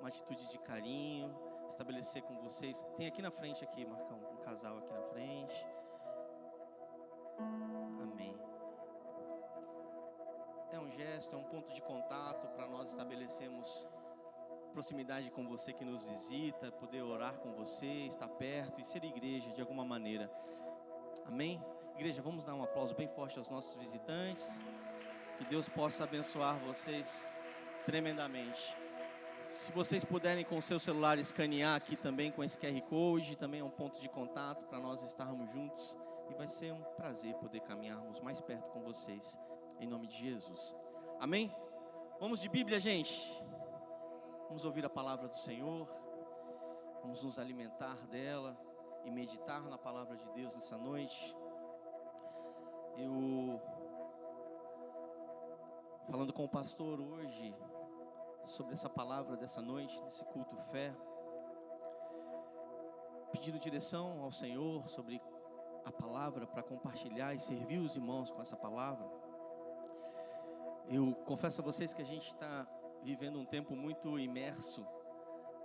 uma atitude de carinho, estabelecer com vocês. Tem aqui na frente, aqui, Marcão, um casal aqui na frente. Amém. É um gesto, é um ponto de contato para nós estabelecermos proximidade com você que nos visita, poder orar com você, estar perto e ser igreja de alguma maneira. Amém? Igreja, vamos dar um aplauso bem forte aos nossos visitantes. Que Deus possa abençoar vocês tremendamente. Se vocês puderem com o seu celular escanear aqui também com esse QR Code, também é um ponto de contato para nós estarmos juntos. E vai ser um prazer poder caminharmos mais perto com vocês, em nome de Jesus. Amém? Vamos de Bíblia, gente. Vamos ouvir a palavra do Senhor. Vamos nos alimentar dela e meditar na palavra de Deus nessa noite. Eu, falando com o pastor hoje, sobre essa palavra dessa noite, desse culto fé, pedindo direção ao Senhor sobre a palavra para compartilhar e servir os irmãos com essa palavra. Eu confesso a vocês que a gente está vivendo um tempo muito imerso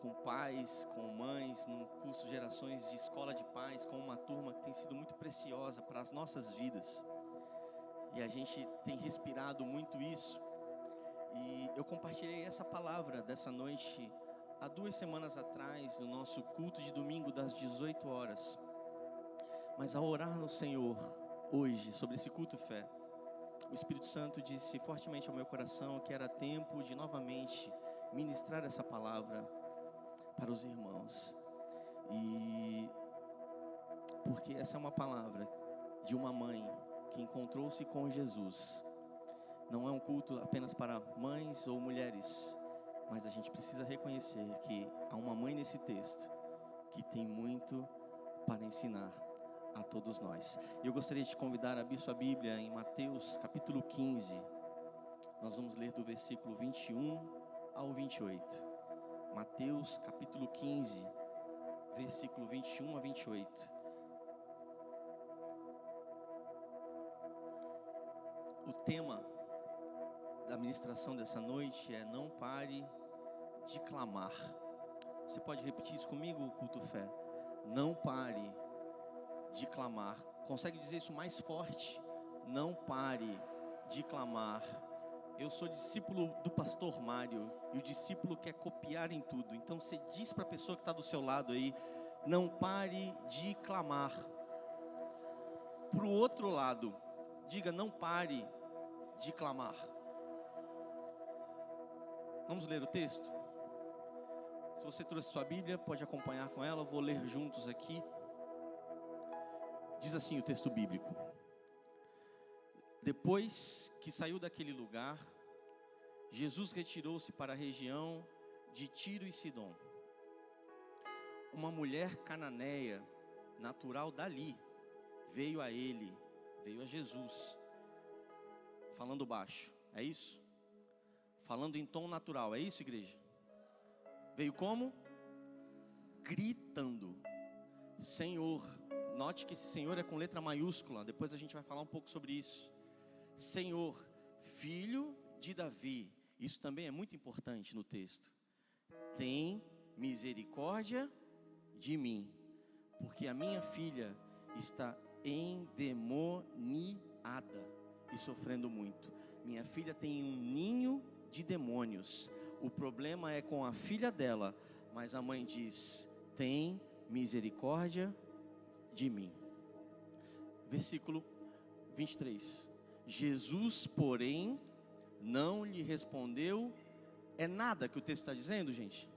com pais, com mães, num curso de Gerações de Escola de Pais, com uma turma que tem sido muito preciosa para as nossas vidas. E a gente tem respirado muito isso. E eu compartilhei essa palavra dessa noite há 2 semanas atrás, no nosso culto de domingo das 18 horas. Mas ao orar no Senhor hoje sobre esse culto fé, o Espírito Santo disse fortemente ao meu coração que era tempo de novamente ministrar essa palavra para os irmãos. E porque essa é uma palavra de uma mãe que encontrou-se com Jesus. Não é um culto apenas para mães ou mulheres, mas a gente precisa reconhecer que há uma mãe nesse texto que tem muito para ensinar a todos nós. Eu gostaria de te convidar a abrir sua Bíblia em Mateus capítulo 15. Nós vamos ler do versículo 21 ao 28. Mateus capítulo 15, versículo 21 a 28. O tema da ministração dessa noite é: não pare de clamar. Você pode repetir isso comigo, culto fé? Não pare de clamar. Consegue dizer isso mais forte? Não pare de clamar. Eu sou discípulo do pastor Mário, e o discípulo quer copiar em tudo. Então você diz para a pessoa que está do seu lado aí: não pare de clamar. Para o outro lado, diga: não pare de clamar. Vamos ler o texto? Se você trouxe sua Bíblia, pode acompanhar com ela. Eu vou ler juntos aqui. Diz assim o texto bíblico: depois que saiu daquele lugar, Jesus retirou-se para a região de Tiro e Sidom. Uma mulher cananeia, natural dali, veio a Jesus, falando baixo. É isso? Falando em tom natural. É isso, igreja? Veio como? Gritando: Senhor. Note que esse Senhor é com letra maiúscula. Depois a gente vai falar um pouco sobre isso. Senhor, filho de Davi. Isso também é muito importante no texto. Tem misericórdia de mim, porque a minha filha está endemoniada e sofrendo muito. Minha filha tem um ninho de demônios. O problema é com a filha dela. Mas a mãe diz: tem misericórdia de mim. Versículo 23. Jesus, porém, não lhe respondeu. É nada que o texto está dizendo, gente.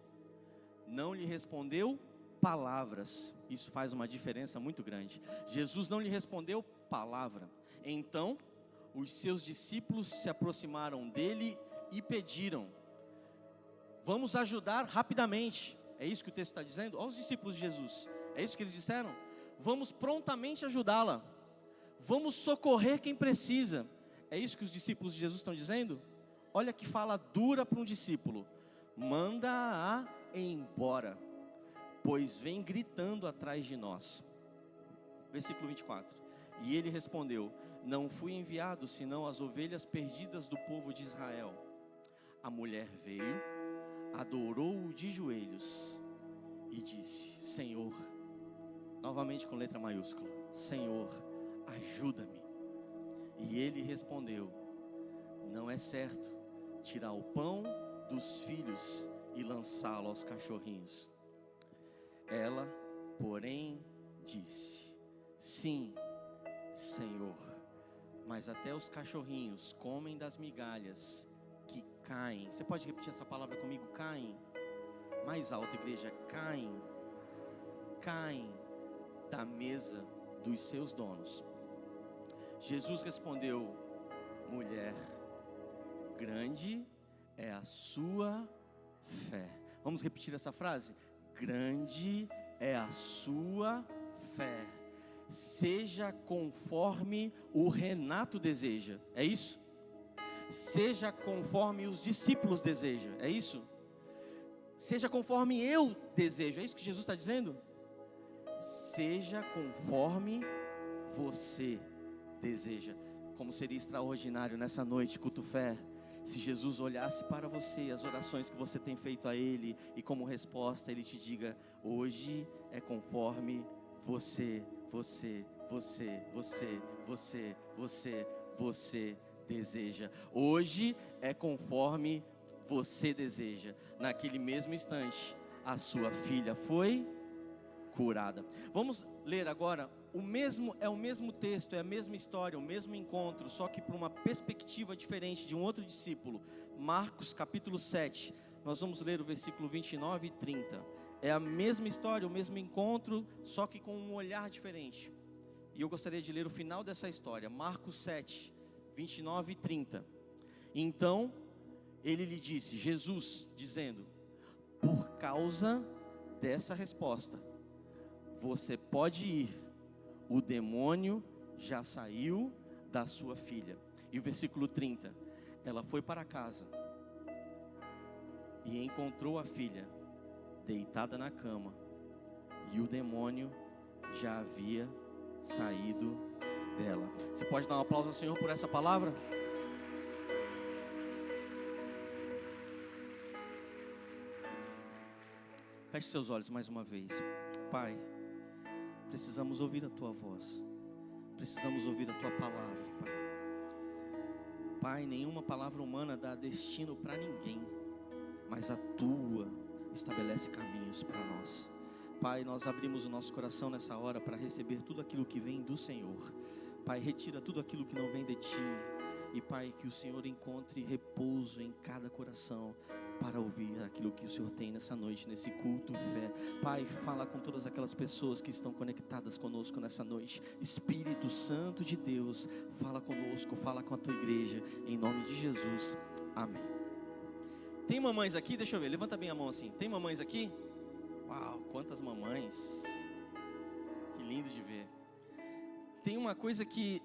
Não lhe respondeu palavras. Isso faz uma diferença muito grande. Jesus não lhe respondeu palavra. Então, os seus discípulos se aproximaram dele e pediram: vamos ajudar rapidamente. É isso que o texto está dizendo? Olha os discípulos de Jesus. É isso que eles disseram? Vamos prontamente ajudá-la. Vamos socorrer quem precisa. É isso que os discípulos de Jesus estão dizendo? Olha que fala dura para um discípulo: manda-a embora, pois vem gritando atrás de nós. Versículo 24. E ele respondeu: não fui enviado senão as ovelhas perdidas do povo de Israel. A mulher veio, adorou-o de joelhos e disse: Senhor, novamente com letra maiúscula, Senhor, ajuda-me. E ele respondeu: não é certo tirar o pão dos filhos e lançá-lo aos cachorrinhos. Ela, porém, disse: sim, Senhor, mas até os cachorrinhos comem das migalhas que caem. Você pode repetir essa palavra comigo? Caem. Mais alto, igreja. Caem da mesa dos seus donos. Jesus respondeu: mulher, grande é a sua fé. Vamos repetir essa frase? Grande é a sua fé. Seja conforme o Renato deseja. É isso? Seja conforme os discípulos desejam. É isso? Seja conforme eu desejo. É isso que Jesus está dizendo? Seja conforme você deseja. Como seria extraordinário nessa noite, culto fé, se Jesus olhasse para você, as orações que você tem feito a Ele, e como resposta Ele te diga: hoje é conforme você deseja. Hoje é conforme você deseja. Naquele mesmo instante, a sua filha foi curada. Vamos ler agora o mesmo texto, é a mesma história, o mesmo encontro, só que por uma perspectiva diferente de um outro discípulo. Marcos capítulo 7, nós vamos ler o versículo 29 e 30. É a mesma história, o mesmo encontro, só que com um olhar diferente. E eu gostaria de ler o final dessa história, Marcos 7, 29 e 30. Então, ele lhe disse, Jesus, dizendo: por causa dessa resposta, você pode ir, o demônio já saiu da sua filha. E o versículo 30, ela foi para casa e encontrou a filha deitada na cama, e o demônio já havia saído dela. Você pode dar um aplauso ao Senhor por essa palavra? Feche seus olhos mais uma vez. Pai, precisamos ouvir a Tua voz, precisamos ouvir a Tua palavra, Pai. Pai, nenhuma palavra humana dá destino para ninguém, mas a Tua estabelece caminhos para nós. Pai, nós abrimos o nosso coração nessa hora para receber tudo aquilo que vem do Senhor. Pai, retira tudo aquilo que não vem de Ti. E Pai, que o Senhor encontre repouso em cada coração para ouvir aquilo que o Senhor tem nessa noite, nesse culto fé. Pai, fala com todas aquelas pessoas que estão conectadas conosco nessa noite. Espírito Santo de Deus, fala conosco, fala com a Tua igreja, em nome de Jesus, amém. Tem mamães aqui? Deixa eu ver, levanta bem a mão assim. Tem mamães aqui? Uau, quantas mamães, que lindo de ver. Tem uma coisa que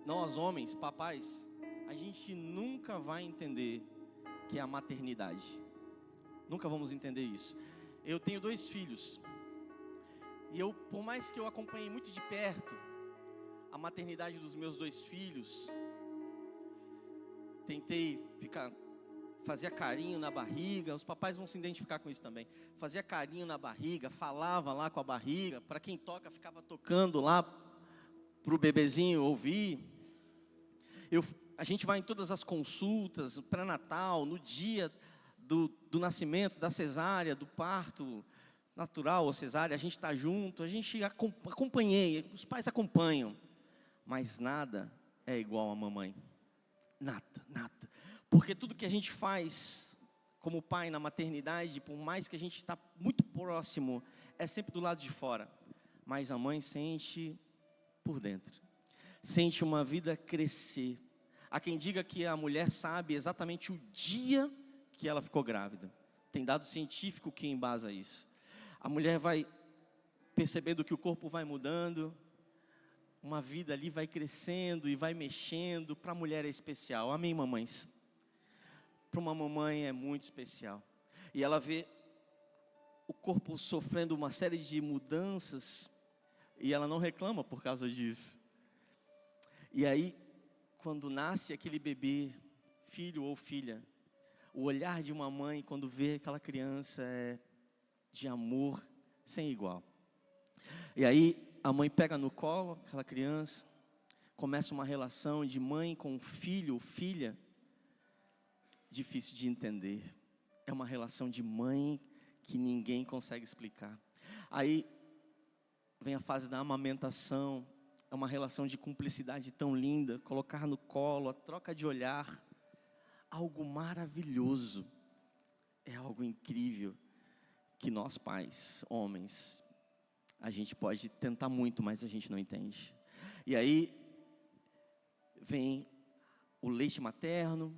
nós homens, papais, a gente nunca vai entender, que é a maternidade. Nunca vamos entender isso. Eu tenho 2 filhos, e eu, por mais que eu acompanhei muito de perto a maternidade dos meus 2 filhos, tentei fazia carinho na barriga, os papais vão se identificar com isso também. Fazia carinho na barriga, falava lá com a barriga, para quem toca, ficava tocando lá para o bebezinho ouvir. A gente vai em todas as consultas, pré-natal, no dia do nascimento, da cesárea, do parto natural ou cesárea, a gente está junto, a gente acompanhei, os pais acompanham, mas nada é igual a mamãe, nada. Porque tudo que a gente faz como pai na maternidade, por mais que a gente está muito próximo, é sempre do lado de fora, mas a mãe sente por dentro, sente uma vida crescer. Há quem diga que a mulher sabe exatamente o dia que ela ficou grávida. Tem dado científico que embasa isso. A mulher vai percebendo que o corpo vai mudando, uma vida ali vai crescendo e vai mexendo. Para a mulher é especial, amém, mamães? Para uma mamãe é muito especial. E ela vê o corpo sofrendo uma série de mudanças, e ela não reclama por causa disso. E aí, quando nasce aquele bebê, filho ou filha, O olhar de uma mãe quando vê aquela criança é de amor sem igual. E aí a mãe pega no colo aquela criança, começa uma relação de mãe com filho ou filha, difícil de entender. É uma relação de mãe que ninguém consegue explicar. Aí vem a fase da amamentação, é uma relação de cumplicidade tão linda, colocar no colo, a troca de olhar, algo maravilhoso, é algo incrível, que nós pais, homens, a gente pode tentar muito, mas a gente não entende. E aí, vem o leite materno,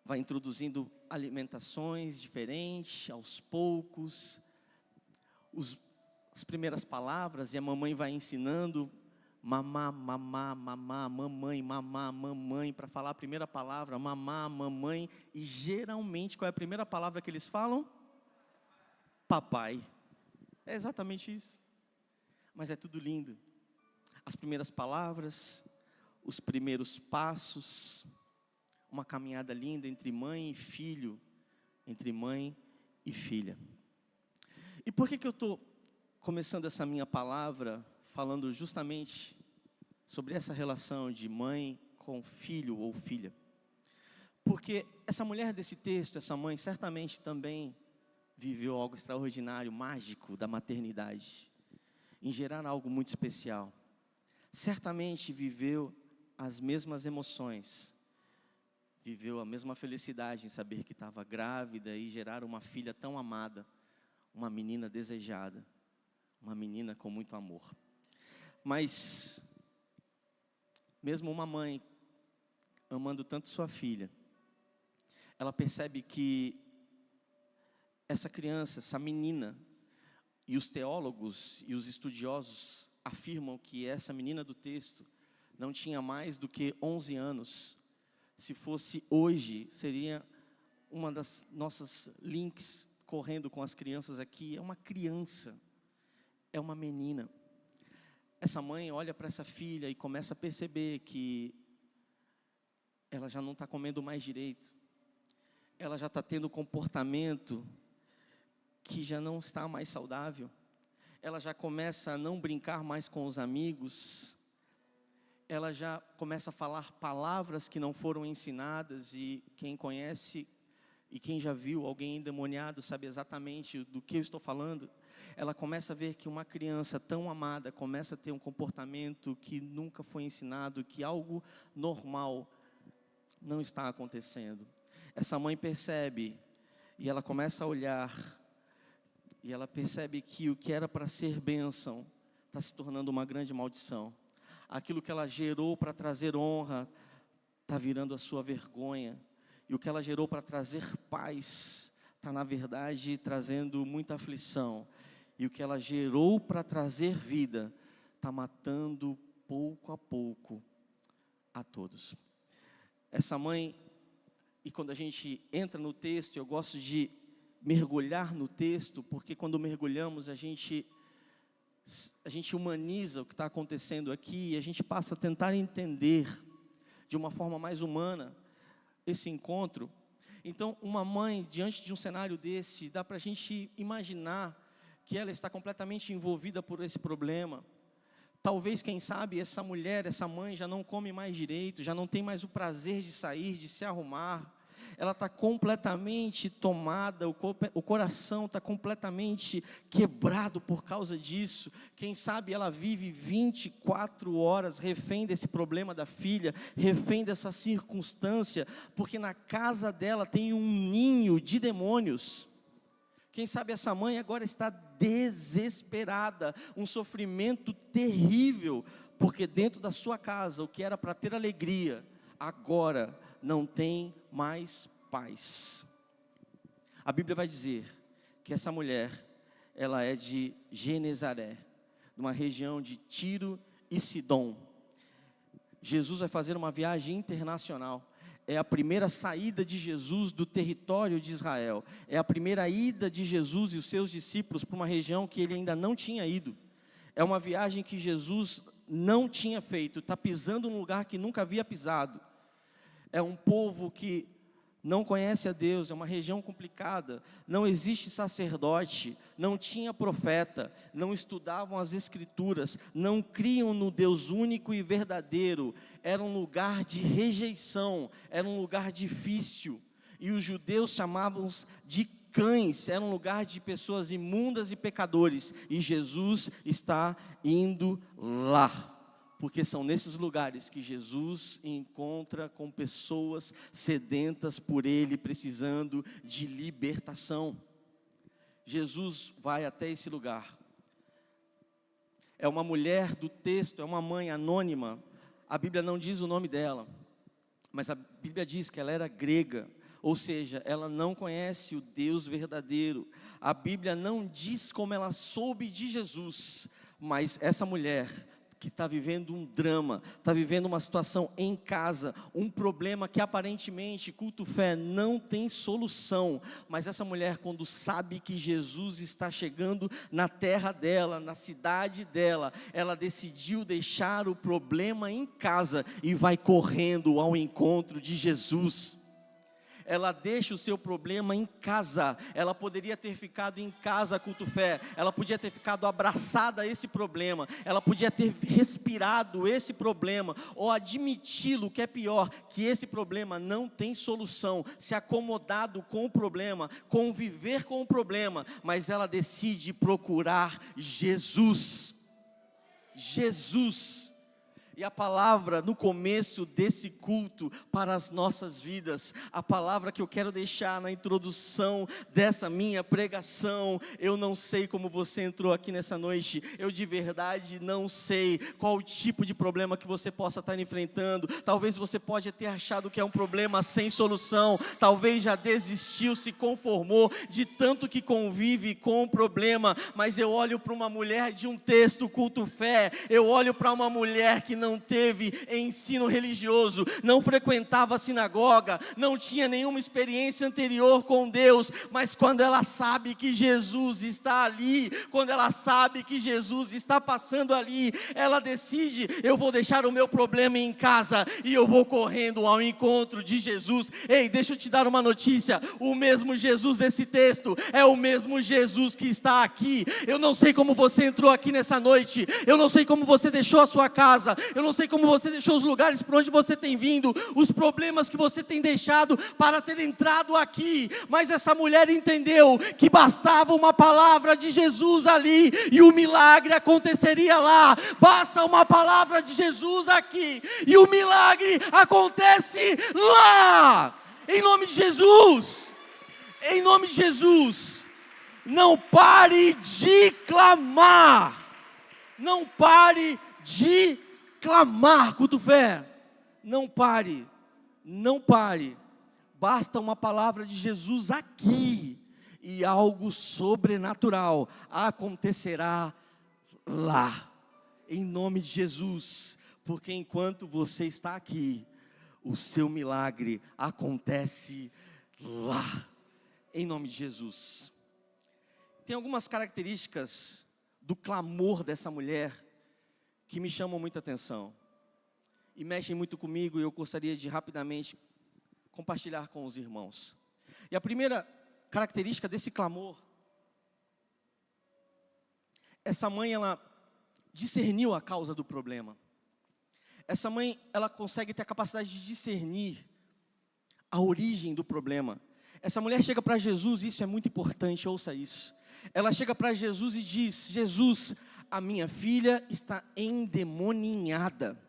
vai introduzindo alimentações diferentes, aos poucos, as primeiras palavras, e a mamãe vai ensinando, mamá, mamá, mamá, mamãe, mamá, mamãe, para falar a primeira palavra, mamá, mamãe, e geralmente, qual é a primeira palavra que eles falam? Papai. É exatamente isso. Mas é tudo lindo. As primeiras palavras, os primeiros passos, uma caminhada linda entre mãe e filho, entre mãe e filha. E por que eu estou começando essa minha palavra falando justamente sobre essa relação de mãe com filho ou filha? Porque essa mulher desse texto, essa mãe, certamente também viveu algo extraordinário, mágico da maternidade, em gerar algo muito especial. Certamente viveu as mesmas emoções, viveu a mesma felicidade em saber que estava grávida e gerar uma filha tão amada, uma menina desejada, uma menina com muito amor. Mas, mesmo uma mãe amando tanto sua filha, ela percebe que essa criança, essa menina, e os teólogos e os estudiosos afirmam que essa menina do texto não tinha mais do que 11 anos. Se fosse hoje, seria uma das nossas links correndo com as crianças aqui. É uma criança, é uma menina. Essa mãe olha para essa filha e começa a perceber que ela já não está comendo mais direito. Ela já está tendo um comportamento que já não está mais saudável. Ela já começa a não brincar mais com os amigos. Ela já começa a falar palavras que não foram ensinadas, e quem conhece e quem já viu alguém endemoniado sabe exatamente do que eu estou falando. Ela começa a ver que uma criança tão amada começa a ter um comportamento que nunca foi ensinado, que algo normal não está acontecendo. Essa mãe percebe, e ela começa a olhar, e ela percebe que o que era para ser bênção está se tornando uma grande maldição. Aquilo que ela gerou para trazer honra está virando a sua vergonha. E o que ela gerou para trazer paz está, na verdade, trazendo muita aflição. E o que ela gerou para trazer vida está matando pouco a pouco a todos. Essa mãe, e quando a gente entra no texto, eu gosto de mergulhar no texto, porque quando mergulhamos a gente humaniza o que está acontecendo aqui, e a gente passa a tentar entender de uma forma mais humana esse encontro. Então, uma mãe, diante de um cenário desse, dá para a gente imaginar que ela está completamente envolvida por esse problema. Talvez, quem sabe, essa mulher, essa mãe já não come mais direito, já não tem mais o prazer de sair, de se arrumar. Ela está completamente tomada, o coração está completamente quebrado por causa disso. Quem sabe ela vive 24 horas refém desse problema da filha, refém dessa circunstância, porque na casa dela tem um ninho de demônios. Quem sabe essa mãe agora está desesperada, um sofrimento terrível, porque dentro da sua casa, o que era para ter alegria, agora não tem mais paz. A Bíblia vai dizer que essa mulher, ela é de Genezaré, numa região de Tiro e Sidom. Jesus vai fazer uma viagem internacional. É a primeira saída de Jesus do território de Israel. É a primeira ida de Jesus e os seus discípulos para uma região que ele ainda não tinha ido. É uma viagem que Jesus não tinha feito. Está pisando num lugar que nunca havia pisado. É um povo que não conhece a Deus, é uma região complicada, não existe sacerdote, não tinha profeta, não estudavam as Escrituras, não criam no Deus único e verdadeiro, era um lugar de rejeição, era um lugar difícil, e os judeus chamavam-os de cães, era um lugar de pessoas imundas e pecadores, e Jesus está indo lá. Porque são nesses lugares que Jesus encontra com pessoas sedentas por Ele, precisando de libertação. Jesus vai até esse lugar. É uma mulher do texto, é uma mãe anônima. A Bíblia não diz o nome dela, mas a Bíblia diz que ela era grega. Ou seja, ela não conhece o Deus verdadeiro. A Bíblia não diz como ela soube de Jesus, mas essa mulher que está vivendo um drama, está vivendo uma situação em casa, um problema que aparentemente, culto fé, não tem solução, mas essa mulher, quando sabe que Jesus está chegando na terra dela, na cidade dela, ela decidiu deixar o problema em casa e vai correndo ao encontro de Jesus. Ela deixa o seu problema em casa. Ela poderia ter ficado em casa, culto fé. Ela podia ter ficado abraçada a esse problema. Ela podia ter respirado esse problema, ou admiti-lo, que é pior, que esse problema não tem solução, se acomodado com o problema, conviver com o problema, mas ela decide procurar Jesus. Jesus. E a palavra no começo desse culto para as nossas vidas, a palavra que eu quero deixar na introdução dessa minha pregação, eu não sei como você entrou aqui nessa noite, eu de verdade não sei qual o tipo de problema que você possa estar enfrentando. Talvez você pode ter achado que é um problema sem solução, talvez já desistiu, se conformou de tanto que convive com o problema, mas eu olho para uma mulher de um texto, culto fé, eu olho para uma mulher que não teve ensino religioso, não frequentava a sinagoga, não tinha nenhuma experiência anterior com Deus, mas quando ela sabe que Jesus está ali, quando ela sabe que Jesus está passando ali, ela decide: eu vou deixar o meu problema em casa e eu vou correndo ao encontro de Jesus. Ei, deixa eu te dar uma notícia, o mesmo Jesus desse texto é o mesmo Jesus que está aqui. Eu não sei como você entrou aqui nessa noite, eu não sei como você deixou a sua casa, eu não sei como você deixou os lugares por onde você tem vindo, os problemas que você tem deixado para ter entrado aqui, mas essa mulher entendeu que bastava uma palavra de Jesus ali, e o milagre aconteceria lá. Basta uma palavra de Jesus aqui, e o milagre acontece lá, em nome de Jesus, em nome de Jesus. Não pare de clamar, não pare de clamar, culto fé, não pare, não pare, basta uma palavra de Jesus aqui, e algo sobrenatural acontecerá lá, em nome de Jesus, porque enquanto você está aqui, o seu milagre acontece lá, em nome de Jesus. Tem algumas características do clamor dessa mulher que me chamam muita atenção e mexem muito comigo, e eu gostaria de rapidamente compartilhar com os irmãos. E a primeira característica desse clamor, essa mãe, ela discerniu a causa do problema. Essa mãe, ela consegue ter a capacidade de discernir a origem do problema. Essa mulher chega para Jesus, e isso é muito importante, ouça isso. Ela chega para Jesus e diz: Jesus, a minha filha está endemoninhada.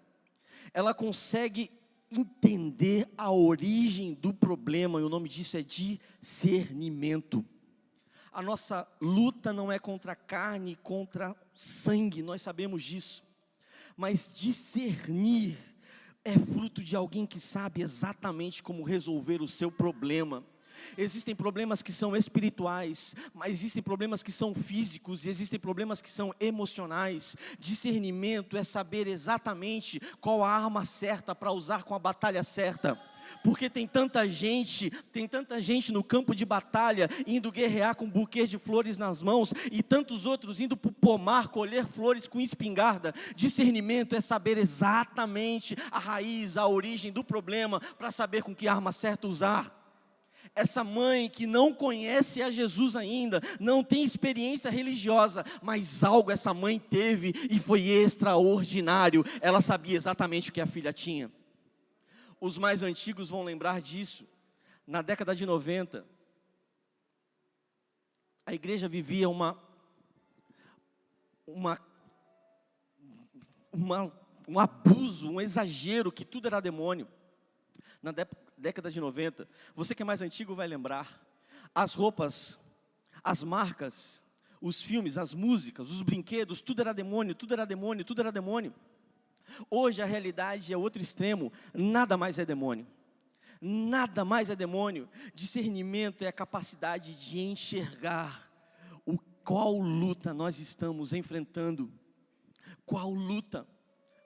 Ela consegue entender a origem do problema, e o nome disso é discernimento. A nossa luta não é contra a carne, contra sangue, nós sabemos disso. Mas discernir é fruto de alguém que sabe exatamente como resolver o seu problema. Existem problemas que são espirituais, mas existem problemas que são físicos, e existem problemas que são emocionais. Discernimento é saber exatamente qual a arma certa para usar com a batalha certa. Porque tem tanta gente no campo de batalha, indo guerrear com um buquê de flores nas mãos, e tantos outros indo para o pomar colher flores com espingarda. Discernimento é saber exatamente a raiz, a origem do problema, para saber com que arma certa usar. Essa mãe que não conhece a Jesus ainda, não tem experiência religiosa, mas algo essa mãe teve e foi extraordinário. Ela sabia exatamente o que a filha tinha. Os mais antigos vão lembrar disso. Na década de 90, a igreja vivia um abuso, um exagero, que tudo era demônio. Na década de 90, você que é mais antigo vai lembrar, as roupas, as marcas, os filmes, as músicas, os brinquedos, tudo era demônio, tudo era demônio, tudo era demônio. Hoje a realidade é outro extremo, nada mais é demônio. Nada mais é demônio. Discernimento é a capacidade de enxergar qual luta nós estamos enfrentando. Qual luta?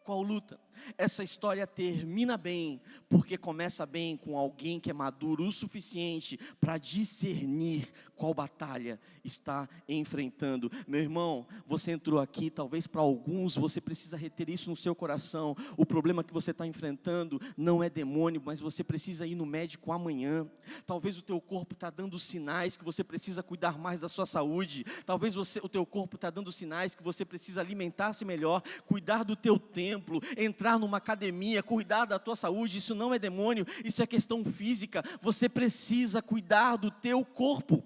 Qual luta? Essa história termina bem, porque começa bem com alguém que é maduro o suficiente para discernir qual batalha está enfrentando. Meu irmão, você entrou aqui, talvez para alguns você precisa reter isso no seu coração. O problema que você está enfrentando não é demônio, mas você precisa ir no médico amanhã. Talvez o teu corpo está dando sinais que você precisa cuidar mais da sua saúde. Talvez o teu corpo está dando sinais que você precisa alimentar-se melhor, cuidar do teu templo, entrar numa academia, cuidar da tua saúde. Isso não é demônio, isso é questão física. Você precisa cuidar do teu corpo.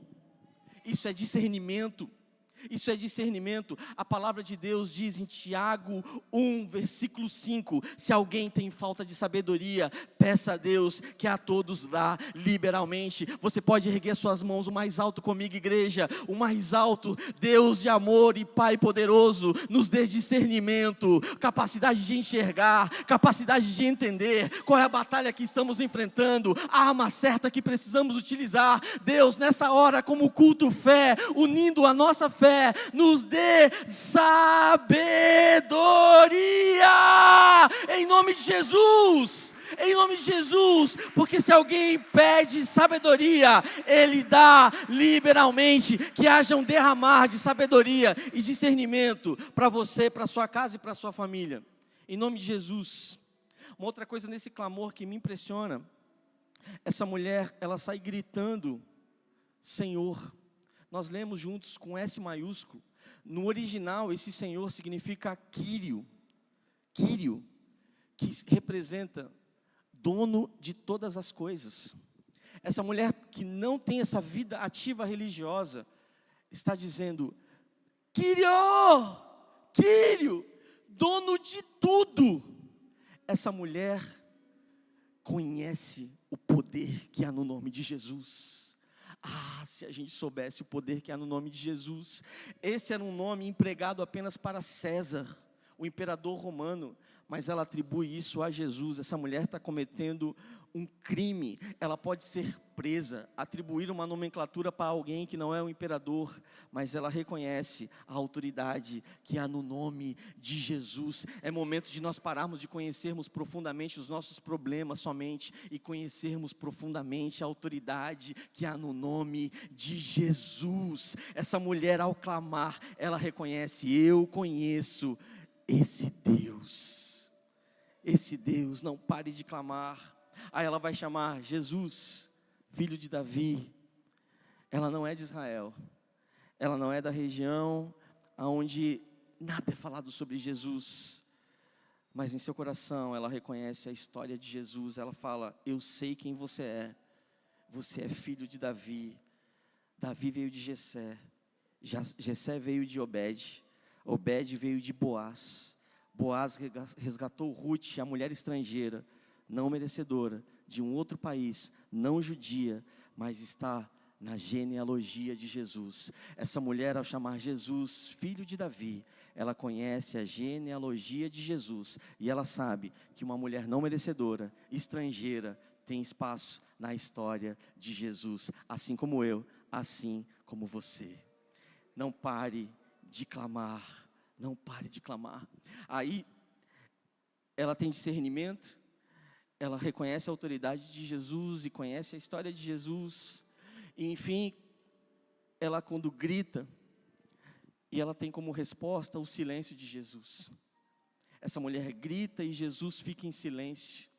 Isso é discernimento. Isso é discernimento. A palavra de Deus diz em Tiago 1, versículo 5, se alguém tem falta de sabedoria, peça a Deus, que a todos dá liberalmente. Você pode erguer suas mãos o mais alto comigo, igreja, o mais alto. Deus de amor e Pai poderoso, nos dê discernimento, capacidade de enxergar, capacidade de entender qual é a batalha que estamos enfrentando, a arma certa que precisamos utilizar. Deus, nessa hora, como culto fé, unindo a nossa fé, nos dê sabedoria, em nome de Jesus, em nome de Jesus, porque se alguém pede sabedoria, Ele dá liberalmente. Que haja um derramar de sabedoria e discernimento para você, para sua casa e para sua família, em nome de Jesus. Uma outra coisa nesse clamor que me impressiona, essa mulher, ela sai gritando, Senhor. Nós lemos juntos com S maiúsculo. No original, esse Senhor significa Quírio. Quírio, que representa dono de todas as coisas. Essa mulher que não tem essa vida ativa religiosa, está dizendo, Quírio, Quírio, dono de tudo. Essa mulher conhece o poder que há no nome de Jesus. Se a gente soubesse o poder que há no nome de Jesus. Esse era um nome empregado apenas para César, o imperador romano, mas ela atribui isso a Jesus. Essa mulher está cometendo um crime, ela pode ser presa, atribuir uma nomenclatura para alguém que não é o imperador, mas ela reconhece a autoridade que há no nome de Jesus. É momento de nós pararmos de conhecermos profundamente os nossos problemas somente, e conhecermos profundamente a autoridade que há no nome de Jesus. Essa mulher, ao clamar, ela reconhece, eu conheço esse Deus. Esse Deus, não pare de clamar. Aí ela vai chamar Jesus, filho de Davi. Ela não é de Israel, ela não é da região onde nada é falado sobre Jesus, mas em seu coração ela reconhece a história de Jesus. Ela fala, eu sei quem você é filho de Davi. Davi veio de Jessé, Jessé veio de Obed, Obed veio de Boaz, Boaz resgatou Ruth, a mulher estrangeira, não merecedora, de um outro país, não judia, mas está na genealogia de Jesus. Essa mulher, ao chamar Jesus filho de Davi, ela conhece a genealogia de Jesus, e ela sabe que uma mulher não merecedora, estrangeira, tem espaço na história de Jesus, assim como eu, assim como você. Não pare de clamar, não pare de clamar. Aí, ela tem discernimento, ela reconhece a autoridade de Jesus e conhece a história de Jesus. E enfim, ela quando grita, e ela tem como resposta o silêncio de Jesus. Essa mulher grita e Jesus fica em silêncio.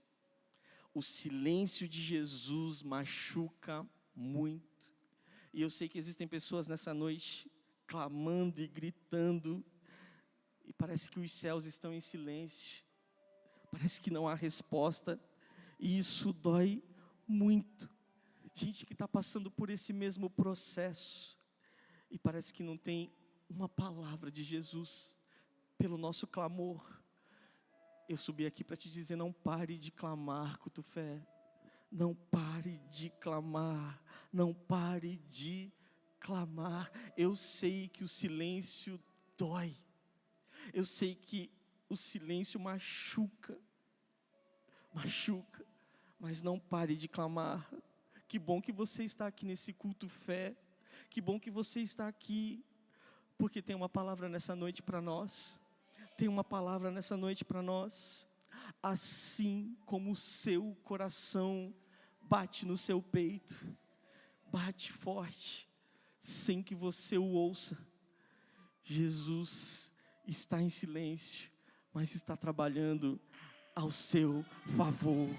O silêncio de Jesus machuca muito. E eu sei que existem pessoas nessa noite clamando e gritando, e parece que os céus estão em silêncio, parece que não há resposta, e isso dói muito. Gente que está passando por esse mesmo processo, e parece que não tem uma palavra de Jesus pelo nosso clamor. Eu subi aqui para te dizer: não pare de clamar, culto fé. Não pare de clamar, não pare de clamar. Eu sei que o silêncio dói, eu sei que o silêncio machuca, mas não pare de clamar. Que bom que você está aqui nesse culto fé, que bom que você está aqui, porque tem uma palavra nessa noite para nós, tem uma palavra nessa noite para nós. Assim como o seu coração bate no seu peito, bate forte, sem que você o ouça, Jesus está em silêncio, mas está trabalhando ao seu favor.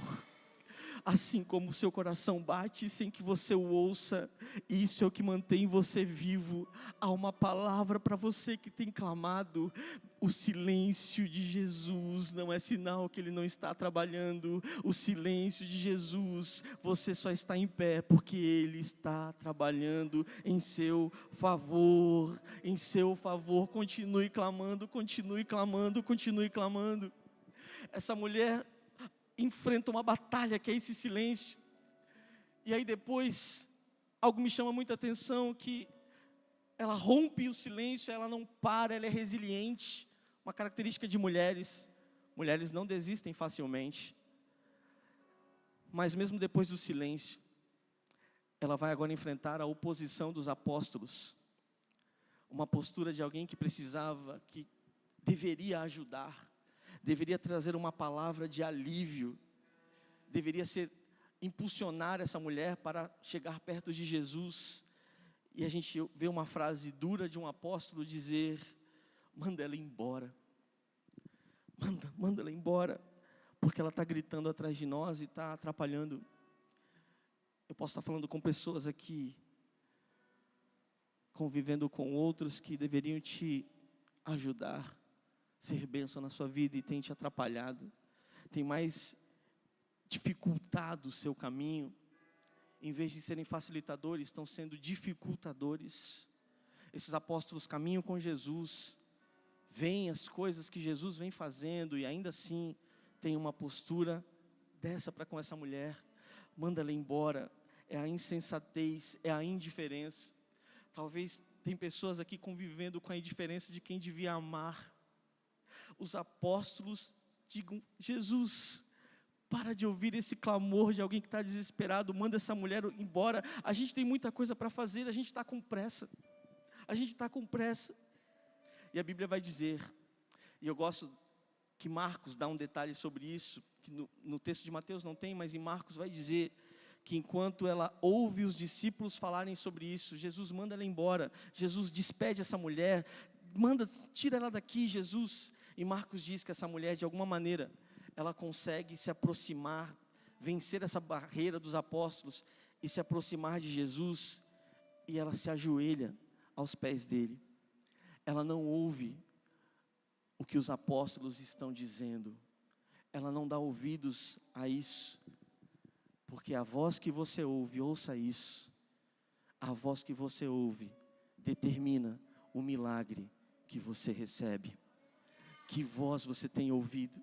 Assim como o seu coração bate sem que você o ouça, isso é o que mantém você vivo. Há uma palavra para você que tem clamado. O silêncio de Jesus não é sinal que Ele não está trabalhando. O silêncio de Jesus, você só está em pé porque Ele está trabalhando em seu favor. Em seu favor, continue clamando, continue clamando, continue clamando. Essa mulher enfrenta uma batalha que é esse silêncio, e aí depois, algo me chama muita atenção, que ela rompe o silêncio, ela não para, ela é resiliente, uma característica de mulheres não desistem facilmente, mas mesmo depois do silêncio, ela vai agora enfrentar a oposição dos apóstolos, uma postura de alguém que precisava, que deveria ajudar, deveria trazer uma palavra de alívio, deveria impulsionar essa mulher para chegar perto de Jesus, e a gente vê uma frase dura de um apóstolo dizer: manda ela embora, manda ela embora, porque ela está gritando atrás de nós e está atrapalhando. Eu posso estar falando com pessoas aqui, convivendo com outros que deveriam te ajudar, ser bênção na sua vida, e tem te atrapalhado, tem mais dificultado o seu caminho, em vez de serem facilitadores, estão sendo dificultadores. Esses apóstolos caminham com Jesus, veem as coisas que Jesus vem fazendo, e ainda assim, tem uma postura dessa para com essa mulher: manda ela embora. É a insensatez, é a indiferença. Talvez tem pessoas aqui convivendo com a indiferença de quem devia amar. Os apóstolos digam: Jesus, para de ouvir esse clamor de alguém que está desesperado, manda essa mulher embora, a gente tem muita coisa para fazer, a gente está com pressa, e a Bíblia vai dizer, e eu gosto que Marcos dá um detalhe sobre isso, que no texto de Mateus não tem, mas em Marcos vai dizer, que enquanto ela ouve os discípulos falarem sobre isso, Jesus manda ela embora, Jesus despede essa mulher, tira ela daqui, Jesus. E Marcos diz que essa mulher, de alguma maneira, ela consegue se aproximar, vencer essa barreira dos apóstolos, e se aproximar de Jesus, e ela se ajoelha aos pés dele. Ela não ouve o que os apóstolos estão dizendo, ela não dá ouvidos a isso, porque a voz que você ouve, ouça isso, a voz que você ouve determina o milagre que você recebe. Que voz você tem ouvido?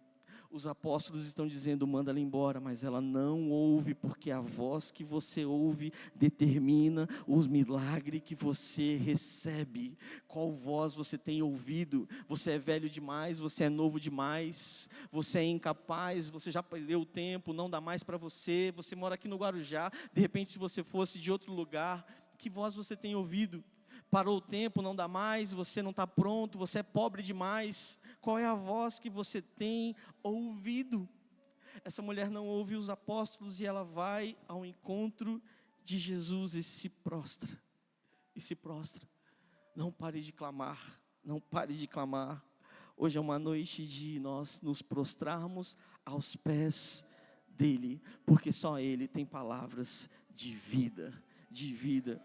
Os apóstolos estão dizendo: manda ela embora, mas ela não ouve, porque a voz que você ouve determina os milagres que você recebe. Qual voz você tem ouvido? Você é velho demais, você é novo demais, você é incapaz, você já perdeu o tempo, não dá mais para você, você mora aqui no Guarujá, de repente se você fosse de outro lugar, que voz você tem ouvido? Parou o tempo, não dá mais, você não está pronto, você é pobre demais. Qual é a voz que você tem ouvido? Essa mulher não ouve os apóstolos, e ela vai ao encontro de Jesus e se prostra. Não pare de clamar, não pare de clamar. Hoje é uma noite de nós nos prostrarmos aos pés dele, porque só ele tem palavras de vida, de vida.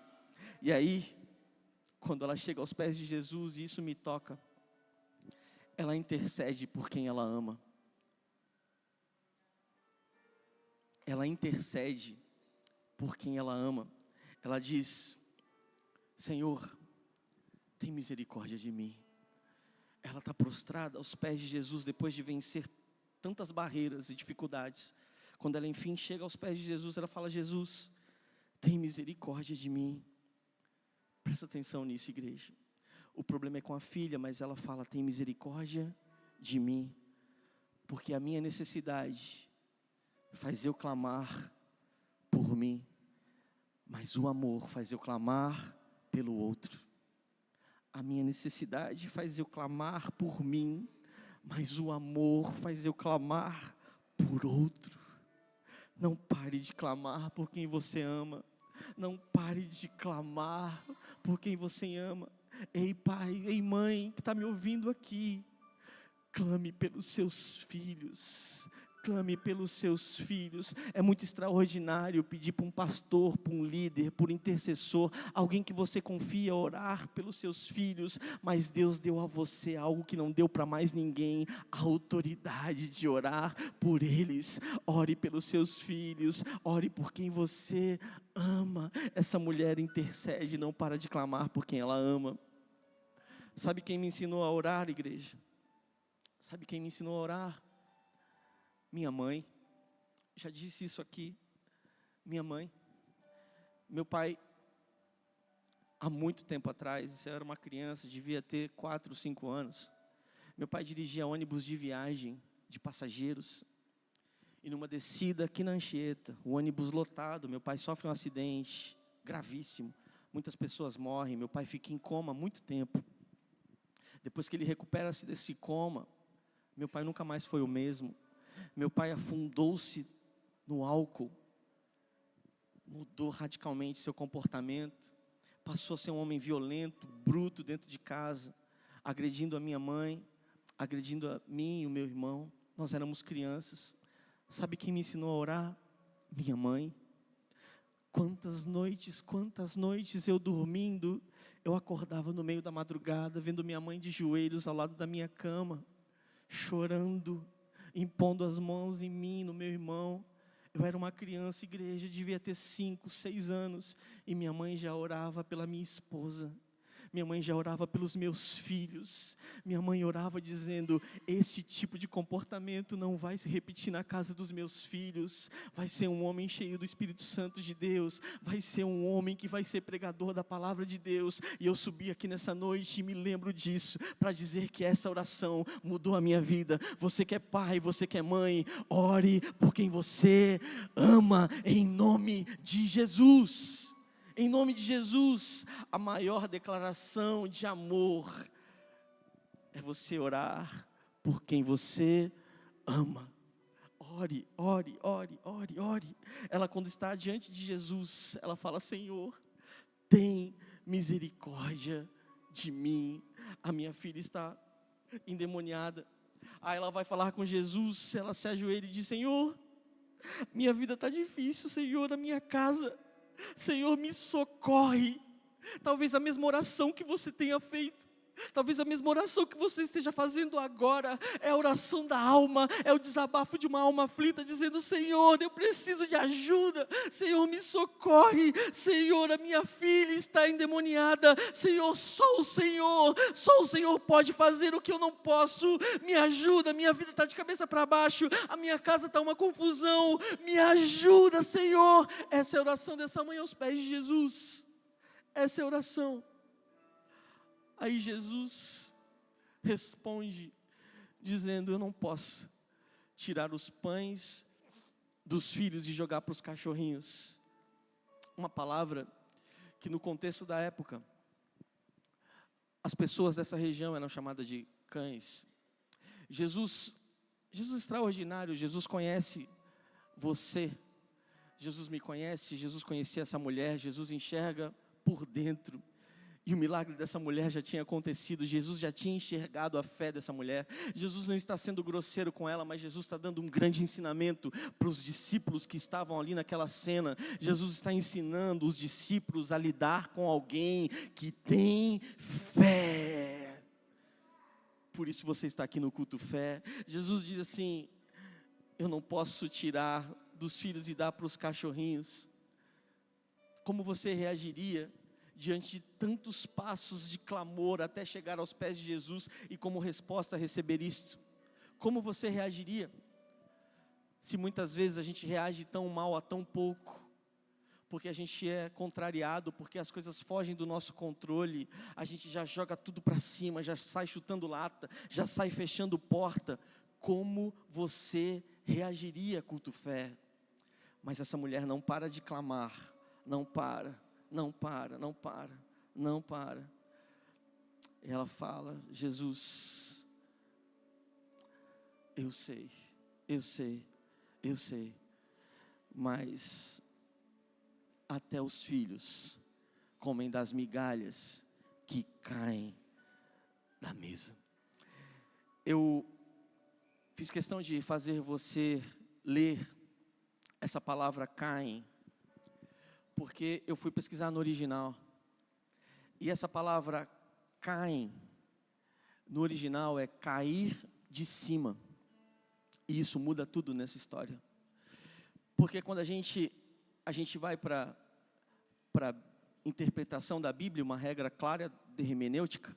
E aí, quando ela chega aos pés de Jesus, e isso me toca, ela intercede por quem ela ama. Ela intercede por quem ela ama. Ela diz: Senhor, tem misericórdia de mim. Ela está prostrada aos pés de Jesus, depois de vencer tantas barreiras e dificuldades. Quando ela enfim chega aos pés de Jesus, ela fala: Jesus, tem misericórdia de mim. Presta atenção nisso, igreja. O problema é com a filha, mas ela fala: tem misericórdia de mim, porque a minha necessidade faz eu clamar por mim, mas o amor faz eu clamar pelo outro. A minha necessidade faz eu clamar por mim, mas o amor faz eu clamar por outro. Não pare de clamar por quem você ama. Não pare de clamar por quem você ama. Ei pai, ei mãe que está me ouvindo aqui, clame pelos seus filhos. Clame pelos seus filhos. É muito extraordinário pedir para um pastor, para um líder, por intercessor, alguém que você confia, orar pelos seus filhos, mas Deus deu a você algo que não deu para mais ninguém, a autoridade de orar por eles. Ore pelos seus filhos, ore por quem você ama. Essa mulher intercede, não para de clamar por quem ela ama. Sabe quem me ensinou a orar, igreja? Sabe quem me ensinou a orar? Minha mãe. Já disse isso aqui. Minha mãe. Meu pai, há muito tempo atrás, eu era uma criança, devia ter 4, 5 anos. Meu pai dirigia ônibus de viagem, de passageiros. E numa descida aqui na Anchieta, o ônibus lotado, meu pai sofre um acidente gravíssimo. Muitas pessoas morrem, meu pai fica em coma há muito tempo. Depois que ele recupera-se desse coma, meu pai nunca mais foi o mesmo. Meu pai afundou-se no álcool, mudou radicalmente seu comportamento, passou a ser um homem violento, bruto dentro de casa, agredindo a minha mãe, agredindo a mim e o meu irmão. Nós éramos crianças. Sabe quem me ensinou a orar? Minha mãe. Quantas noites eu dormindo, eu acordava no meio da madrugada, vendo minha mãe de joelhos ao lado da minha cama, chorando, impondo as mãos em mim, no meu irmão. Eu era uma criança, igreja, devia ter 5, 6 anos, e minha mãe já orava pela minha esposa. Minha mãe já orava pelos meus filhos. Minha mãe orava dizendo: esse tipo de comportamento não vai se repetir na casa dos meus filhos. Vai ser um homem cheio do Espírito Santo de Deus. Vai ser um homem que vai ser pregador da palavra de Deus. E eu subi aqui nessa noite e me lembro disso, para dizer que essa oração mudou a minha vida. Você que é pai, você que é mãe, ore por quem você ama, em nome de Jesus. Em nome de Jesus, a maior declaração de amor é você orar por quem você ama. Ore, ore, ore, ore, ore. Ela, quando está diante de Jesus, ela fala: Senhor, tem misericórdia de mim. A minha filha está endemoniada. Aí ela vai falar com Jesus, ela se ajoelha e diz: Senhor, minha vida está difícil, Senhor, na minha casa. Senhor, me socorre. Talvez a mesma oração que você tenha feito, talvez a mesma oração que você esteja fazendo agora, é a oração da alma, é o desabafo de uma alma aflita, dizendo: Senhor, eu preciso de ajuda. Senhor, me socorre. Senhor, a minha filha está endemoniada. Senhor, só o Senhor pode fazer o que eu não posso. Me ajuda, minha vida está de cabeça para baixo, a minha casa está uma confusão. Me ajuda, Senhor. Essa é a oração dessa mãe aos pés de Jesus. Essa é a oração. Aí Jesus responde dizendo: eu não posso tirar os pães dos filhos e jogar para os cachorrinhos. Uma palavra que no contexto da época, as pessoas dessa região eram chamadas de cães. Jesus extraordinário, Jesus conhece você, Jesus me conhece, Jesus conhecia essa mulher, Jesus enxerga por dentro. E o milagre dessa mulher já tinha acontecido, Jesus já tinha enxergado a fé dessa mulher. Jesus não está sendo grosseiro com ela, mas Jesus está dando um grande ensinamento para os discípulos que estavam ali naquela cena. Jesus está ensinando os discípulos a lidar com alguém que tem fé. Por isso você está aqui no culto fé. Jesus diz assim: eu não posso tirar dos filhos e dar para os cachorrinhos. Como você reagiria diante de tantos passos de clamor até chegar aos pés de Jesus e como resposta receber isto? Como você reagiria? Se muitas vezes a gente reage tão mal a tão pouco, porque a gente é contrariado, porque as coisas fogem do nosso controle, a gente já joga tudo para cima, já sai chutando lata, já sai fechando porta. Como você reagiria, culto fé? Mas essa mulher não para de clamar, não para. Não para. E ela fala: Jesus, eu sei, mas até os filhos comem das migalhas que caem da mesa. Eu fiz questão de fazer você ler essa palavra caem, porque eu fui pesquisar no original, e essa palavra caem, no original é cair de cima, e isso muda tudo nessa história, porque quando a gente vai para interpretação da Bíblia, uma regra clara de hermenêutica,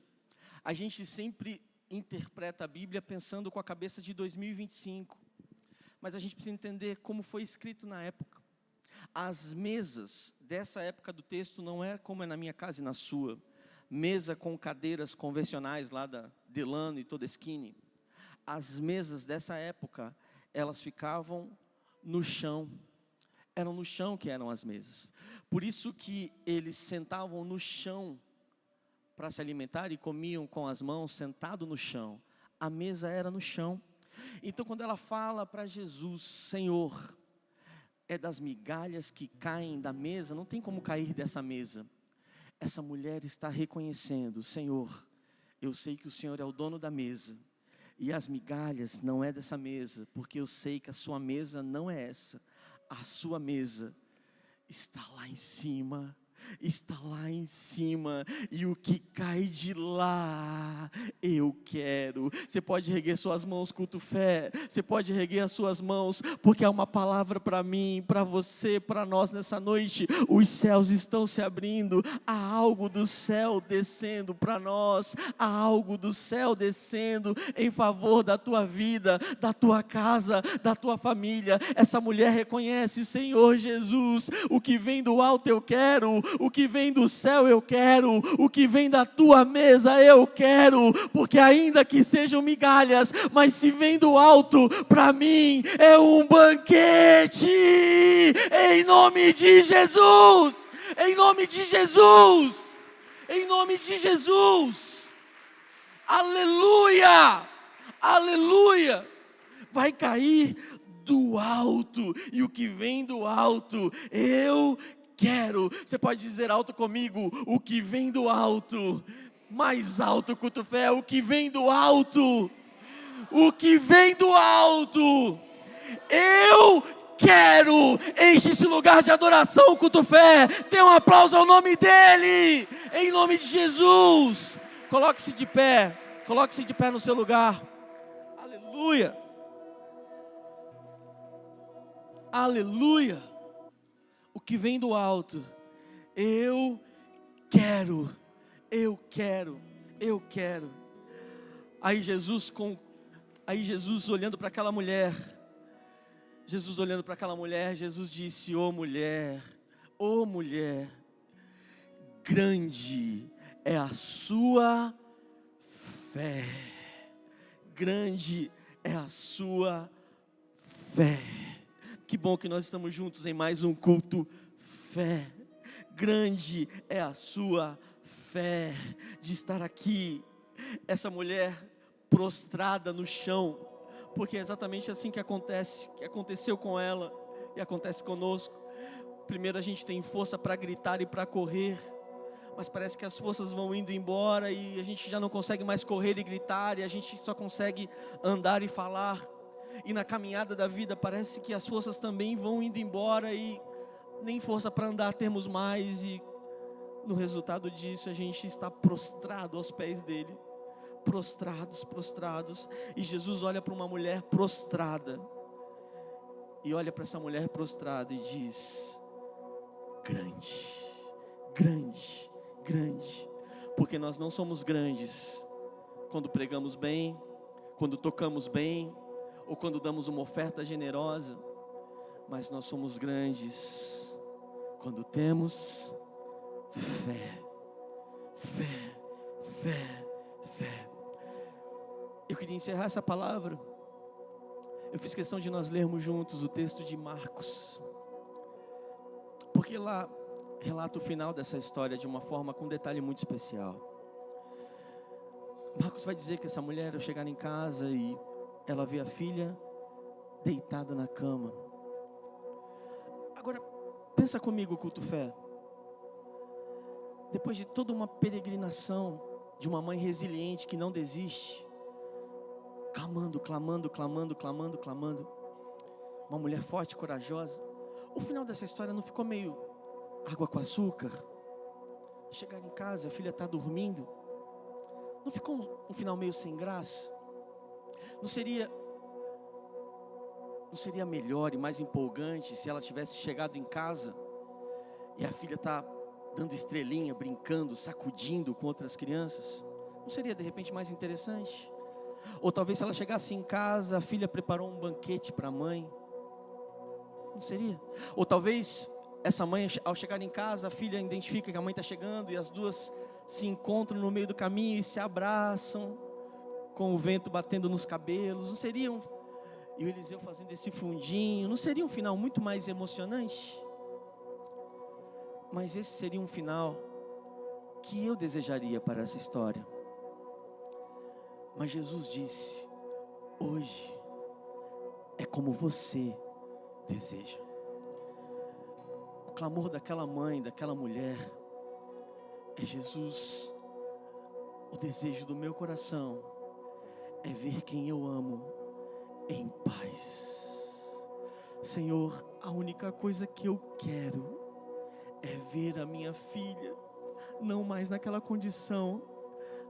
a gente sempre interpreta a Bíblia pensando com a cabeça de 2025, mas a gente precisa entender como foi escrito na época. As mesas dessa época do texto não é como é na minha casa e na sua, mesa com cadeiras convencionais lá da Delano e Todeschini. As mesas dessa época, elas ficavam no chão, eram no chão que eram as mesas. Por isso que eles sentavam no chão para se alimentar e comiam com as mãos sentado no chão. A mesa era no chão. Então quando ela fala para Jesus: Senhor, é das migalhas que caem da mesa, não tem como cair dessa mesa. Essa mulher está reconhecendo: Senhor, eu sei que o Senhor é o dono da mesa, e as migalhas não é dessa mesa, porque eu sei que a sua mesa não é essa, a sua mesa está lá em cima, e o que cai de lá, eu quero. Você pode erguer suas mãos, culto fé, você pode erguer as suas mãos, porque é uma palavra para mim, para você, para nós nessa noite. Os céus estão se abrindo, há algo do céu descendo para nós, há algo do céu descendo em favor da tua vida, da tua casa, da tua família. Essa mulher reconhece: Senhor Jesus, o que vem do alto eu quero, o que vem do céu eu quero, o que vem da tua mesa eu quero, porque ainda que sejam migalhas, mas se vem do alto, para mim é um banquete, em nome de Jesus, em nome de Jesus, em nome de Jesus, aleluia, aleluia. Vai cair do alto, e o que vem do alto eu quero. Você pode dizer alto comigo: o que vem do alto. Mais alto, culto fé: o que vem do alto, o que vem do alto, eu quero. Enche esse lugar de adoração, culto fé. Dê um aplauso ao nome dele, em nome de Jesus. Coloque-se de pé no seu lugar. Aleluia, aleluia. O que vem do alto, eu quero. Aí Jesus olhando para aquela mulher, Jesus disse: ó mulher, grande é a sua fé, grande é a sua fé. Que bom que nós estamos juntos em mais um culto fé. Grande é a sua fé de estar aqui. Essa mulher prostrada no chão, porque é exatamente assim que aconteceu com ela e acontece conosco. Primeiro a gente tem força para gritar e para correr, mas parece que as forças vão indo embora e a gente já não consegue mais correr e gritar, e a gente só consegue andar e falar. E na caminhada da vida parece que as forças também vão indo embora e nem força para andar temos mais, e no resultado disso a gente está prostrado aos pés dele, prostrados, e Jesus olha para uma mulher prostrada, e olha para essa mulher prostrada e diz: grande, porque nós não somos grandes quando pregamos bem, quando tocamos bem, ou quando damos uma oferta generosa, mas nós somos grandes quando temos fé. Eu queria encerrar essa palavra. Eu fiz questão de nós lermos juntos o texto de Marcos, porque lá relata o final dessa história de uma forma, com um detalhe muito especial. Marcos vai dizer que essa mulher, ao chegar em casa, e ela vê a filha deitada na cama. Agora, pensa comigo, culto fé. Depois de toda uma peregrinação de uma mãe resiliente que não desiste, clamando, uma mulher forte, corajosa, o final dessa história não ficou meio água com açúcar? Chegar em casa, a filha está dormindo, não ficou um final meio sem graça? Não seria melhor e mais empolgante se ela tivesse chegado em casa e a filha está dando estrelinha, brincando, sacudindo com outras crianças? Não seria de repente mais interessante? Ou talvez se ela chegasse em casa, a filha preparou um banquete para a mãe? Não seria? Ou talvez essa mãe, ao chegar em casa, a filha identifica que a mãe está chegando e as duas se encontram no meio do caminho e se abraçam, com o vento batendo nos cabelos? Não seriam, e o Eliseu fazendo esse fundinho, não seria um final muito mais emocionante? Mas esse seria um final que eu desejaria para essa história. Mas Jesus disse: hoje é como você deseja. O clamor daquela mãe, daquela mulher, é: Jesus, o desejo do meu coração é ver quem eu amo em paz. Senhor, a única coisa que eu quero é ver a minha filha, não mais naquela condição,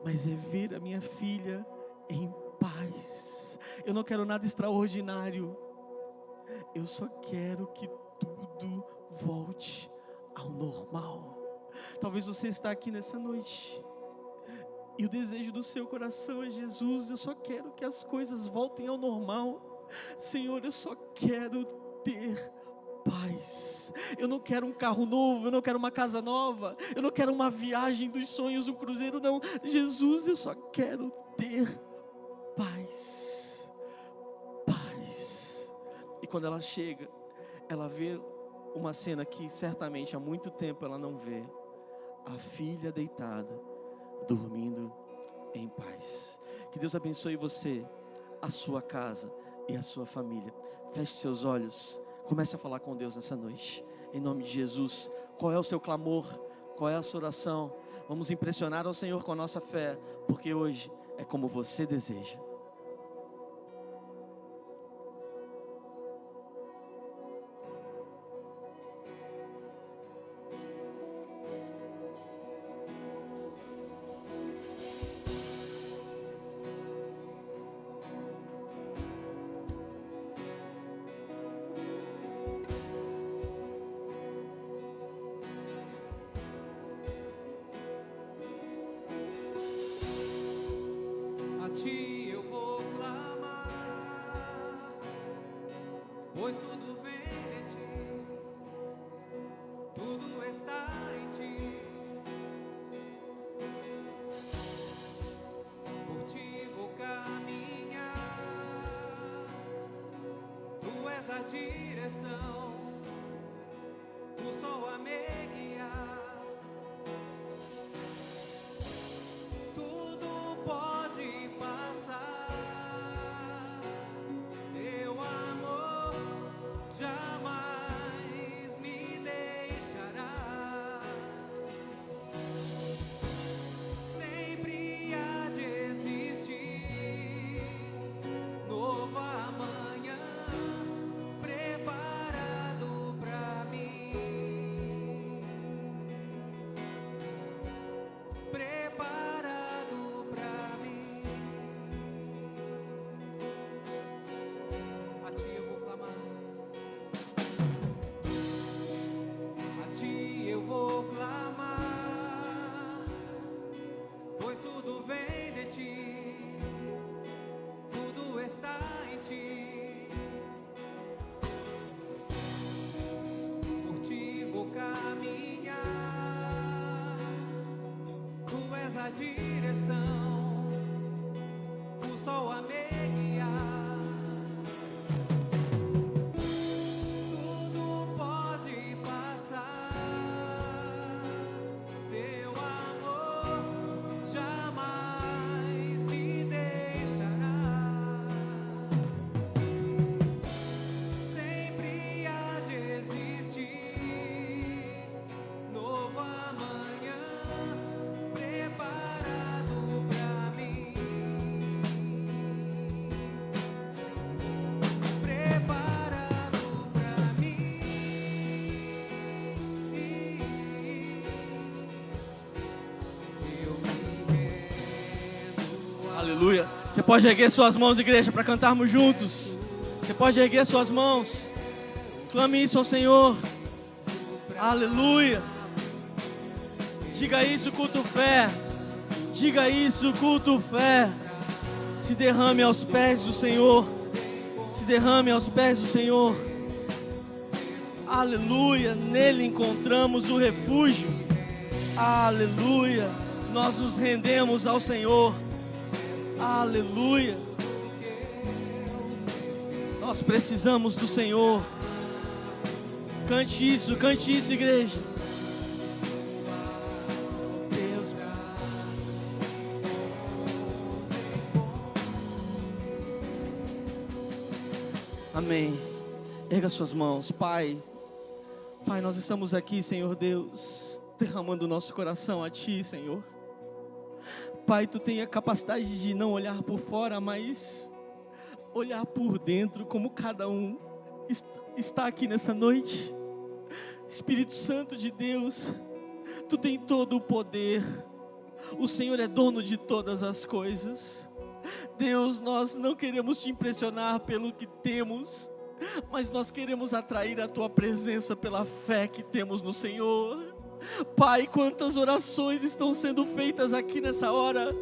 mas é ver a minha filha em paz. Eu não quero nada extraordinário, eu só quero que tudo volte ao normal. Talvez você está aqui nessa noite e o desejo do seu coração é: Jesus, eu só quero que as coisas voltem ao normal. Senhor, eu só quero ter paz. Eu não quero um carro novo, eu não quero uma casa nova, eu não quero uma viagem dos sonhos, um cruzeiro, não. Jesus, eu só quero ter paz. E quando ela chega, ela vê uma cena que certamente há muito tempo ela não vê: a filha deitada, dormindo em paz. Que Deus abençoe você, a sua casa e a sua família. Feche seus olhos, comece a falar com Deus nessa noite, em nome de Jesus. Qual é o seu clamor? Qual é a sua oração? Vamos impressionar ao Senhor com a nossa fé, porque hoje é como você deseja. Eu vou clamar, pois tudo vem de ti, tudo está em ti. Por ti vou caminhar, tu és a direção, o sol a me guiar. a direção, o sol a me guiar. Tudo pode passar, teu amor jamais me deixará. Sempre há de existir novo amanhã preparado pra mim. Preparado pra mim. Eu me rendo. Aleluia. Você pode erguer suas mãos, igreja, para cantarmos juntos. Você pode erguer suas mãos. Clame isso ao Senhor. Aleluia. Diga isso, culto fé. Diga isso, culto fé. Se derrame aos pés do Senhor. Se derrame aos pés do Senhor. Aleluia. Nele encontramos o refúgio. Aleluia. Nós nos rendemos ao Senhor. Aleluia. Nós precisamos do Senhor. Cante isso, igreja. Deus. Amém. Erga suas mãos, Pai. Pai, nós estamos aqui, Senhor Deus, derramando o nosso coração a Ti, Senhor. Pai, Tu tem a capacidade de não olhar por fora, mas olhar por dentro, como cada um está aqui nessa noite. Espírito Santo de Deus, Tu tem todo o poder. O Senhor é dono de todas as coisas. Deus, nós não queremos Te impressionar pelo que temos, mas nós queremos atrair a Tua presença pela fé que temos no Senhor. Pai, quantas orações estão sendo feitas aqui nessa hora.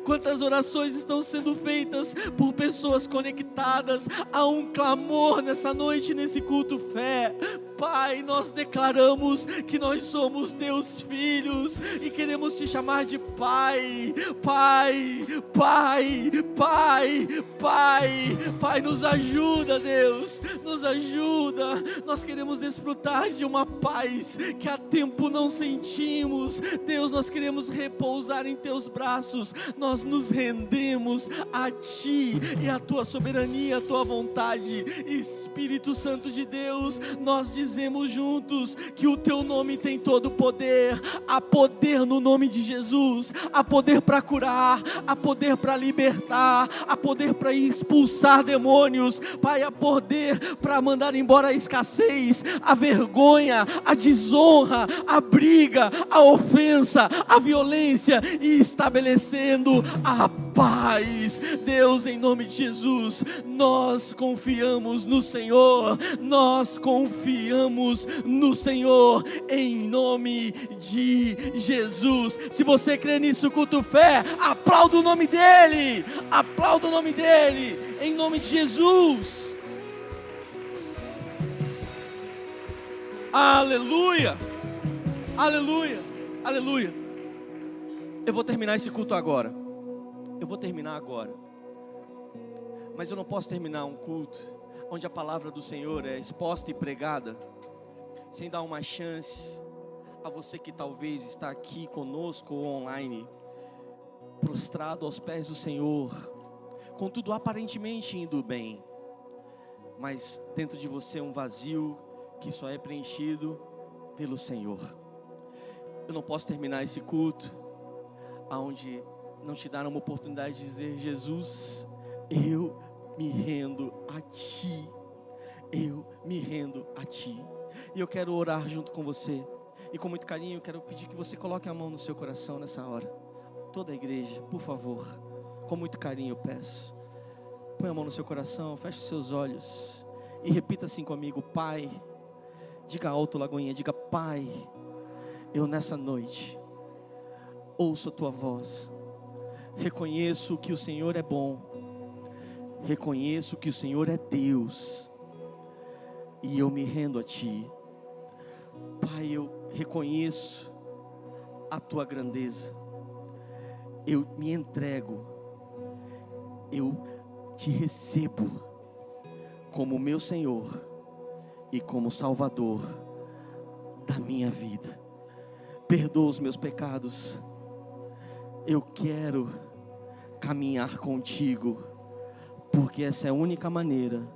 Quantas orações estão sendo feitas por pessoas conectadas a um clamor nessa noite, nesse culto fé. Pai, nós declaramos que nós somos Teus filhos e queremos Te chamar de Pai. Pai, Pai, Pai, Pai, Pai, nos ajuda, Deus, nos ajuda. Nós queremos desfrutar de uma paz que há tempo não sentimos. Deus, nós queremos repousar em Teus braços. Nós nos rendemos a Ti e a Tua soberania, a Tua vontade. Espírito Santo de Deus, nós dizemos juntos que o Teu nome tem todo o poder. Há poder no nome de Jesus. Há poder para curar, há poder para libertar, há poder para expulsar demônios. Pai, há poder para mandar embora a escassez, a vergonha, a desonra, a briga, a ofensa, a violência, e estabelecendo a paz. Deus, em nome de Jesus, nós confiamos no Senhor. Nós confiamos no Senhor, em nome de Jesus. Se você crê nisso, culto fé, aplauda o nome dEle. Aplauda o nome dEle, em nome de Jesus. Aleluia. Aleluia. Aleluia. Eu vou terminar esse culto agora. Eu vou terminar agora. Mas eu não posso terminar um culto onde a palavra do Senhor é exposta e pregada sem dar uma chance a você que talvez está aqui conosco ou online, prostrado aos pés do Senhor, com tudo aparentemente indo bem, mas dentro de você um vazio que só é preenchido pelo Senhor. Eu não posso terminar esse culto aonde não te dar uma oportunidade de dizer: Jesus, eu me rendo a Ti. Eu me rendo a Ti. E eu quero orar junto com você. E com muito carinho eu quero pedir que você coloque a mão no seu coração nessa hora. Toda a igreja, por favor, com muito carinho eu peço. Põe a mão no seu coração, feche os seus olhos e repita assim comigo: Pai. Diga alto, Lagoinha, diga: Pai, eu nessa noite ouço a Tua voz. Reconheço que o Senhor é bom. Reconheço que o Senhor é Deus. E eu me rendo a Ti. Pai, eu reconheço a Tua grandeza. eu me entrego, eu te recebo como meu Senhor e como Salvador da minha vida. Perdoa os meus pecados. Eu quero caminhar contigo, porque essa é a única maneira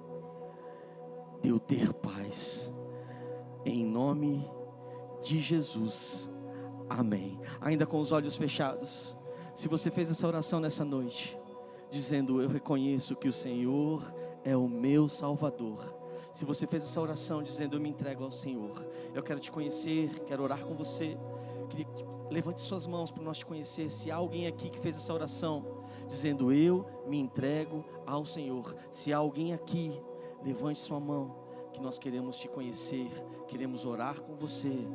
de eu ter paz. Em nome de Jesus, amém. Ainda com os olhos fechados, se você fez essa oração nessa noite, dizendo: eu reconheço que o Senhor é o meu Salvador. Se você fez essa oração dizendo: eu me entrego ao Senhor, eu quero te conhecer, quero orar com você. Queria que levante suas mãos para nós te conhecer. Se há alguém aqui que fez essa oração dizendo: eu me entrego ao Senhor. Se há alguém aqui, levante sua mão, que nós queremos te conhecer, queremos orar com você,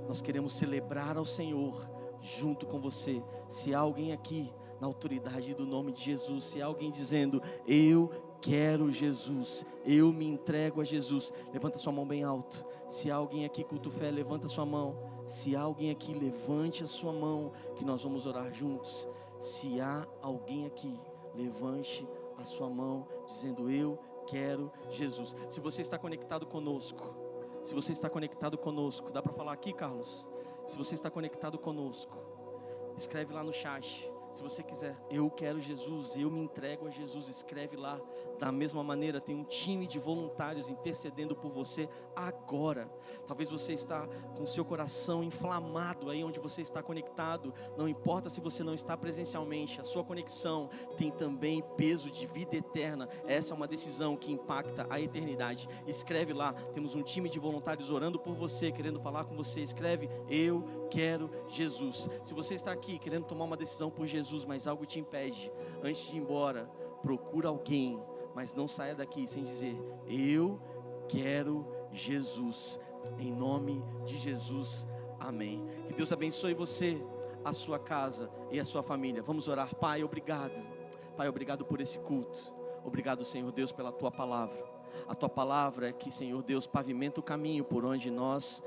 nós queremos celebrar ao Senhor junto com você. Se há alguém aqui, na autoridade do nome de Jesus, se há alguém dizendo: eu quero Jesus, eu me entrego a Jesus, levanta sua mão bem alto. Se há alguém aqui, culto fé, levanta sua mão. Se há alguém aqui, levante a sua mão, que nós vamos orar juntos. Se há alguém aqui, levante a sua mão, dizendo: eu quero Jesus. Se você está conectado conosco, dá para falar aqui, Carlos? Se você está conectado conosco, escreve lá no chat. Se você quiser: eu quero Jesus, eu me entrego a Jesus, escreve lá. Da mesma maneira, tem um time de voluntários intercedendo por você agora. Talvez você está com o seu coração inflamado aí onde você está conectado. Não importa se você não está presencialmente, a sua conexão tem também peso de vida eterna. Essa é uma decisão que impacta a eternidade. Escreve lá, temos um time de voluntários orando por você, querendo falar com você. Escreve: eu quero Jesus. Se você está aqui querendo tomar uma decisão por Jesus, mas algo te impede, antes de ir embora, procura alguém, mas não saia daqui sem dizer: eu quero Jesus. Em nome de Jesus, amém. Que Deus abençoe você, a sua casa e a sua família. Vamos orar. Pai, obrigado. Pai, obrigado por esse culto. Obrigado, Senhor Deus, pela Tua palavra. A Tua palavra é que, Senhor Deus, pavimenta o caminho por onde nós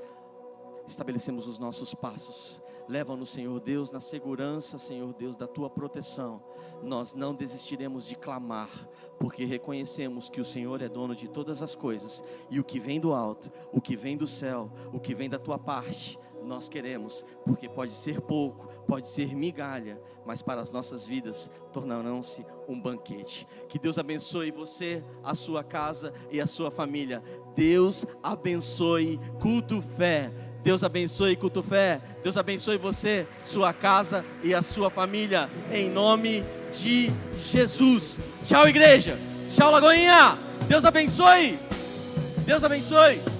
estabelecemos os nossos passos. Leva-nos, Senhor Deus, na segurança, Senhor Deus, da Tua proteção. Nós não desistiremos de clamar, porque reconhecemos que o Senhor é dono de todas as coisas. E o que vem do alto, o que vem do céu, o que vem da Tua parte, nós queremos, porque pode ser pouco, pode ser migalha, mas para as nossas vidas tornarão-se um banquete. Que Deus abençoe você, a sua casa e a sua família. Deus abençoe Culto Fé. Deus abençoe Culto Fé. Deus abençoe você, sua casa e a sua família, em nome de Jesus. Tchau, igreja. Tchau, Lagoinha. Deus abençoe. Deus abençoe.